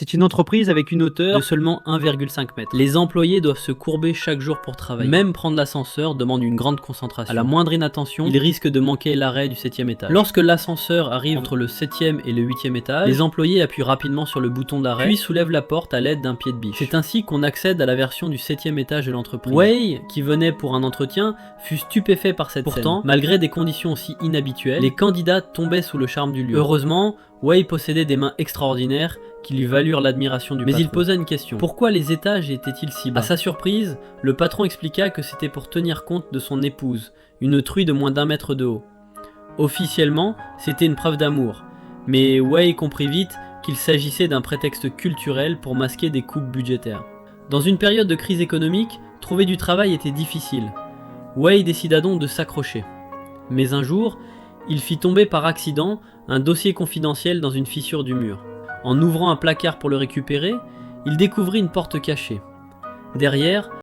C'est une entreprise avec une hauteur de seulement 1,5 m. Les employés doivent se courber chaque jour pour travailler. Même prendre l'ascenseur demande une grande concentration. À la moindre inattention, ils risquent de manquer l'arrêt du 7e étage. Lorsque l'ascenseur arrive entre le 7e et le 8e étage, les employés appuient rapidement sur le bouton d'arrêt, puis soulèvent la porte à l'aide d'un pied de biche. C'est ainsi qu'on accède à la version du 7e étage de l'entreprise. Wei, qui venait pour un entretien, fut stupéfait par cette scène. Pourtant, malgré des conditions aussi inhabituelles, les candidats tombaient sous le charme du lieu. Heureusement, Wei possédait des mains extraordinaires qui lui valurent l'admiration du patron. Mais il posa une question. Pourquoi les étages étaient-ils si bas? À sa surprise, le patron expliqua que c'était pour tenir compte de son épouse, une truie de moins d'1 mètre de haut. Officiellement, c'était une preuve d'amour, mais Wei comprit vite qu'il s'agissait d'un prétexte culturel pour masquer des coupes budgétaires. Dans une période de crise économique, trouver du travail était difficile. Wei décida donc de s'accrocher. Mais un jour, il fit tomber par accident un dossier confidentiel dans une fissure du mur. En ouvrant un placard pour le récupérer, il découvrit une porte cachée. Derrière,